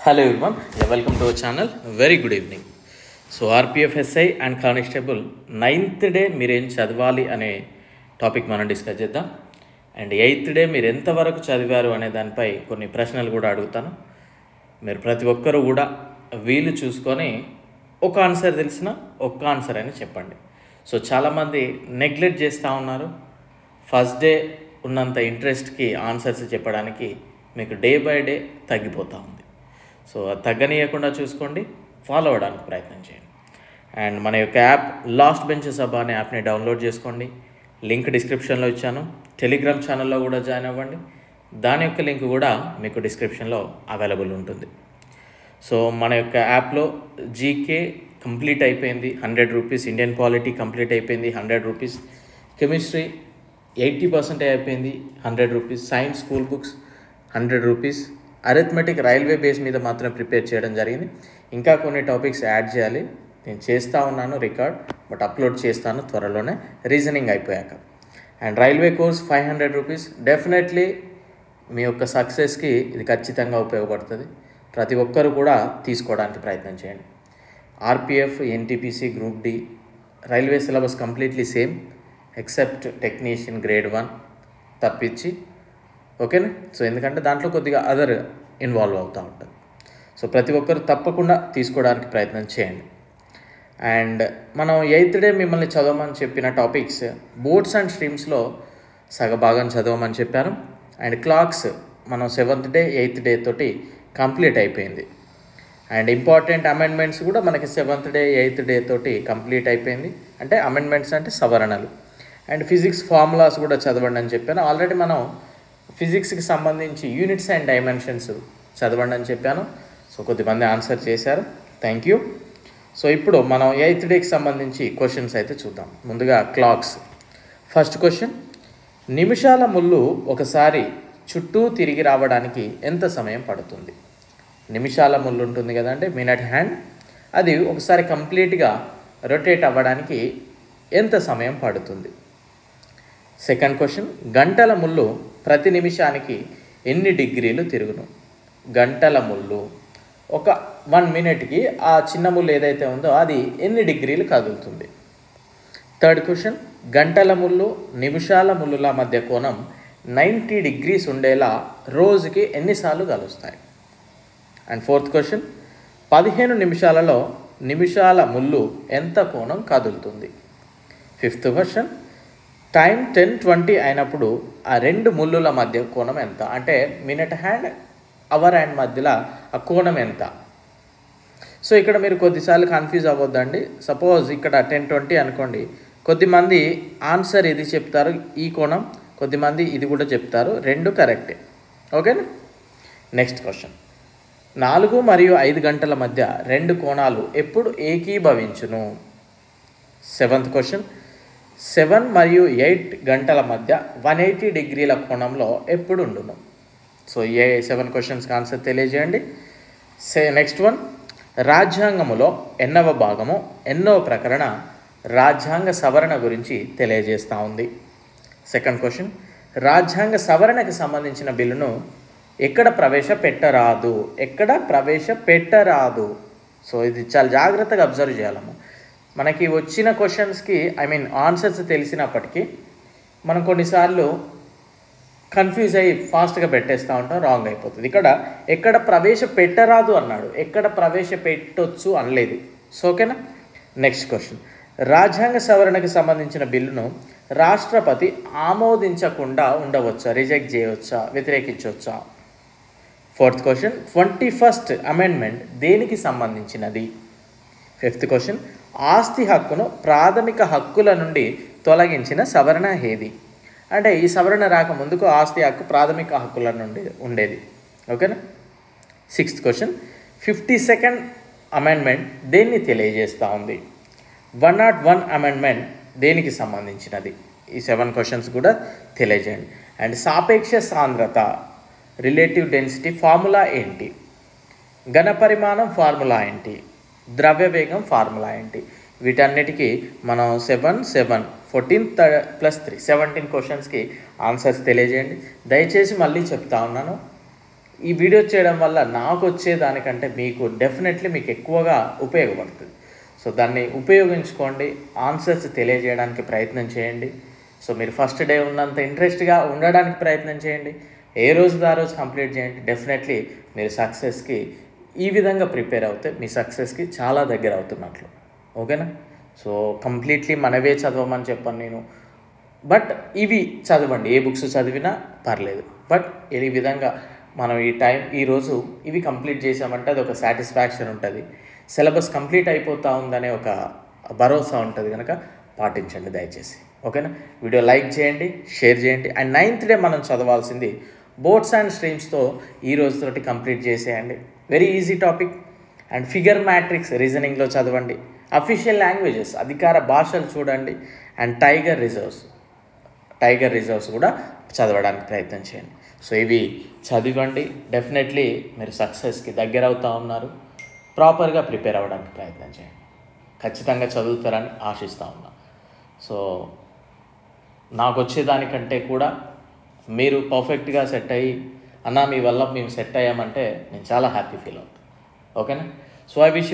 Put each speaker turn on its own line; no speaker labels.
Hello everyone, welcome to our channel. Very good evening. So RPF SI and constable 9th day మీరు ఏం చదవాలి అనే topic మనం discuss చేద్దాం. అండ్ 8th డే మీరు ఎంతవరకు చదివారు అనే దానిపై కొన్ని ప్రశ్నలు కూడా అడుగుతాను. మీరు ప్రతి ఒక్కరు కూడా వీలు చూసుకొని ఒక ఆన్సర్ తెలిసిన ఒక్క ఆన్సర్ అని చెప్పండి. సో చాలామంది నెగ్లెక్ట్ చేస్తూ ఉన్నారు. ఫస్ట్ డే ఉన్నంత ఇంట్రెస్ట్కి ఆన్సర్స్ చెప్పడానికి మీకు డే బై డే తగ్గిపోతూ ఉంది. సో తగ్గనీయకుండా చూసుకోండి, ఫాలో అవ్వడానికి ప్రయత్నం చేయండి. అండ్ మన యొక్క యాప్ లాస్ట్ బెంచ్ సభ అనే యాప్ని డౌన్లోడ్ చేసుకోండి. లింక్ డిస్క్రిప్షన్లో ఇచ్చాను. టెలిగ్రామ్ ఛానల్లో కూడా జాయిన్ అవ్వండి. దాని యొక్క లింక్ కూడా మీకు డిస్క్రిప్షన్లో అవైలబుల్ ఉంటుంది. సో మన యొక్క యాప్లో జీకే కంప్లీట్ అయిపోయింది, 100 రూపీస్. ఇండియన్ పాలిటీ కంప్లీట్ అయిపోయింది, 100 రూపీస్. కెమిస్ట్రీ 80% అయిపోయింది, 100 rupees. Science school books 100 rupees. Arithmetic railway base మీద మాత్రం ప్రిపేర్ చేయడం జరిగింది. ఇంకా కొన్ని టాపిక్స్ యాడ్ చేయాలి, నేను చేస్తూ ఉన్నాను రికార్డ్, బట్ అప్లోడ్ చేస్తాను త్వరలోనే, రీజనింగ్ అయిపోయాక. And railway course 500 rupees. Definitely మీ యొక్క సక్సెస్కి ఇది ఖచ్చితంగా ఉపయోగపడుతుంది. ప్రతి ఒక్కరు కూడా తీసుకోవడానికి ప్రయత్నం చేయండి. RPF, NTPC, group D, railway syllabus completely same except technician grade 1 తప్పించి, ఓకేనా. సో ఎందుకంటే దాంట్లో కొద్దిగా అదర్ ఇన్వాల్వ్ అవుతూ ఉంటుంది. సో ప్రతి ఒక్కరు తప్పకుండా తీసుకోవడానికి ప్రయత్నం చేయండి. అండ్ మనం 8th డే మిమ్మల్ని చదవమని చెప్పిన టాపిక్స్ బోర్డ్స్ అండ్ స్ట్రీమ్స్లో సగభాగం చదవమని చెప్పాను. అండ్ క్లాక్స్ మనం 7th డే 8th డే తోటి కంప్లీట్ అయిపోయింది. అండ్ ఇంపార్టెంట్ అమెండ్మెంట్స్ కూడా మనకి 7th డే 8th డే తోటి కంప్లీట్ అయిపోయింది. అంటే అమెండ్మెంట్స్ అంటే సవరణలు. అండ్ ఫిజిక్స్ ఫార్ములాస్ కూడా చదవండి అని చెప్పాను. ఆల్రెడీ మనం ఫిజిక్స్కి సంబంధించి యూనిట్స్ అండ్ డైమెన్షన్స్ చదవండి అని చెప్పాను. సో కొద్దిమంది ఆన్సర్ చేశారు, థ్యాంక్ యూ. సో ఇప్పుడు మనం 8th డేకి సంబంధించి క్వశ్చన్స్ అయితే చూద్దాం. ముందుగా క్లాక్స్. ఫస్ట్ క్వశ్చన్, నిమిషాల ముళ్ళు ఒకసారి చుట్టూ తిరిగి రావడానికి ఎంత సమయం పడుతుంది? నిమిషాల ముళ్ళు ఉంటుంది కదండి, మినిట్ హ్యాండ్, అది ఒకసారి కంప్లీట్గా రొటేట్ అవ్వడానికి ఎంత సమయం పడుతుంది? సెకండ్ క్వశ్చన్, గంటల ముళ్ళు ప్రతి నిమిషానికి ఎన్ని డిగ్రీలు తిరుగును? గంటల ముళ్ళు ఒక 1 మినిట్కి ఆ చిన్న ముళ్ళు ఏదైతే ఉందో అది ఎన్ని డిగ్రీలు కదులుతుంది? థర్డ్ క్వశ్చన్, గంటల ముళ్ళు నిమిషాల ముళ్ళుల మధ్య కోణం 90 డిగ్రీస్ ఉండేలా రోజుకి ఎన్నిసార్లు కలుస్తాయి? అండ్ ఫోర్త్ క్వశ్చన్, 15 నిమిషాలలో నిమిషాల ముళ్ళు ఎంత కోణం కదులుతుంది? ఫిఫ్త్ క్వశ్చన్, టైం 10:20 అయినప్పుడు ఆ 2 ముళ్ళుల మధ్య కోణం ఎంత? అంటే మినిట్ హ్యాండ్, అవర్ హ్యాండ్ మధ్యలో ఆ కోణం ఎంత? సో ఇక్కడ మీరు కొద్దిసార్లు కన్ఫ్యూజ్ అవ్వద్దండి. సపోజ్ ఇక్కడ 10:20 అనుకోండి, కొద్దిమంది ఆన్సర్ ఇది చెప్తారు ఈ కోణం, కొద్దిమంది ఇది కూడా చెప్తారు, 2 కరెక్టే, ఓకేనా. నెక్స్ట్ క్వశ్చన్, 4 మరియు 5 గంటల మధ్య 2 కోణాలు ఎప్పుడు ఏకీభవించును? సెవెంత్ క్వశ్చన్, 7 మరియు 8 గంటల మధ్య 180 డిగ్రీల కోణంలో ఎప్పుడు ఉండును? సో 7 క్వశ్చన్స్కి ఆన్సర్ తెలియజేయండి. నెక్స్ట్ వన్, రాజ్యాంగములో ఎన్నవ భాగము ఎన్నో ప్రకరణ రాజ్యాంగ సవరణ గురించి తెలియజేస్తూ ఉంది? సెకండ్ క్వశ్చన్, రాజ్యాంగ సవరణకి సంబంధించిన బిల్లును ఎక్కడ ప్రవేశపెట్టరాదు? ఎక్కడ ప్రవేశపెట్టరాదు? సో ఇది చాలా జాగ్రత్తగా అబ్జర్వ్ చేయాలము. మనకి వచ్చిన క్వశ్చన్స్కి ఆన్సర్స్ తెలిసినప్పటికీ మనం కొన్నిసార్లు కన్ఫ్యూజ్ అయ్యి ఫాస్ట్గా పెట్టేస్తూ ఉంటాం, రాంగ్ అయిపోతుంది. ఇక్కడ ఎక్కడ ప్రవేశపెట్టరాదు అన్నాడు, ఎక్కడ ప్రవేశపెట్టొచ్చు అనలేదు. సో ఓకేనా. నెక్స్ట్ క్వశ్చన్, రాజ్యాంగ సవరణకి సంబంధించిన బిల్లును రాష్ట్రపతి ఆమోదించకుండా ఉండవచ్చా, రిజెక్ట్ చేయవచ్చా, వ్యతిరేకించవచ్చా? ఫోర్త్ క్వశ్చన్, 21st అమెండ్మెంట్ దేనికి సంబంధించినది? ఫిఫ్త్ క్వశ్చన్, ఆస్తి హక్కును ప్రాథమిక హక్కుల నుండి తొలగించిన సవరణ ఏది? అంటే ఈ సవరణ రాకముందుకు ఆస్తి హక్కు ప్రాథమిక హక్కుల నుండి ఉండేది, ఓకేనా. సిక్స్త్ క్వశ్చన్, 52nd అమెండ్మెంట్ దేన్ని తెలియజేస్తూ ఉంది? 101 అమెండ్మెంట్ దేనికి సంబంధించినది? ఈ 7 క్వశ్చన్స్ కూడా తెలియజేయండి. అండ్ సాపేక్ష సాంద్రత, రిలేటివ్ డెన్సిటీ ఫార్ములా ఏంటి? ఘనపరిమాణం ఫార్ములా ఏంటి? ద్రవ్య వేగం ఫార్ములా ఏంటి? వీటన్నిటికీ మనం 7, 14 + 3 17 క్వశ్చన్స్కి ఆన్సర్స్ తెలియజేయండి. దయచేసి మళ్ళీ చెప్తా ఉన్నాను, ఈ వీడియో చేయడం వల్ల నాకు వచ్చేదానికంటే మీకు డెఫినెట్లీ మీకు ఎక్కువగా ఉపయోగపడుతుంది. సో దాన్ని ఉపయోగించుకోండి, ఆన్సర్స్ తెలియజేయడానికి ప్రయత్నం చేయండి. సో మీరు ఫస్ట్ డే ఉన్నంత ఇంట్రెస్ట్గా ఉండడానికి ప్రయత్నం చేయండి. ఏ రోజుది ఆ రోజు కంప్లీట్ చేయండి. డెఫినెట్లీ మీరు సక్సెస్కి ఈ విధంగా ప్రిపేర్ అవుతే మీ సక్సెస్కి చాలా దగ్గర అవుతున్నట్లు. ఓకేనా? సో కంప్లీట్లీ మనవే చదవమని చెప్పాను నేను, బట్ ఇవి చదవండి, ఏ బుక్స్ చదివినా పర్లేదు. బట్ ఈ విధంగా మనం ఈరోజు ఇవి కంప్లీట్ చేసామంటే అది ఒక సాటిస్ఫాక్షన్ ఉంటుంది. సిలబస్ కంప్లీట్ అయిపోతూ ఉందనే ఒక భరోసా ఉంటుంది కనుక పాటించండి దయచేసి. ఓకేనా? వీడియో లైక్ చేయండి, షేర్ చేయండి. అండ్ 9th డే మనం చదవాల్సింది బోర్డ్స్ అండ్ స్ట్రీమ్స్తో ఈ రోజుతోటి కంప్లీట్ చేసేయండి. Very easy topic. And figure matrix రీజనింగ్లో చదవండి. అఫీషియల్ లాంగ్వేజెస్ అధికార భాషలు చూడండి. అండ్ టైగర్ రిజర్వ్స్ కూడా చదవడానికి ప్రయత్నం చేయండి. సో ఇవి చదివండి. డెఫినెట్లీ మీరు సక్సెస్కి దగ్గర అవుతూ ఉన్నారు. ప్రాపర్గా ప్రిపేర్ అవ్వడానికి ప్రయత్నం చేయండి. ఖచ్చితంగా చదువుతారని ఆశిస్తూ ఉన్నా. సో నాకు వచ్చేదానికంటే కూడా మీరు పర్ఫెక్ట్గా సెట్ అయ్యి అన్న మీ వల్ల మేము సెట్ అయ్యామంటే నేను చాలా హ్యాపీ ఫీల్ అవుతాను. ఓకేనా? So I wish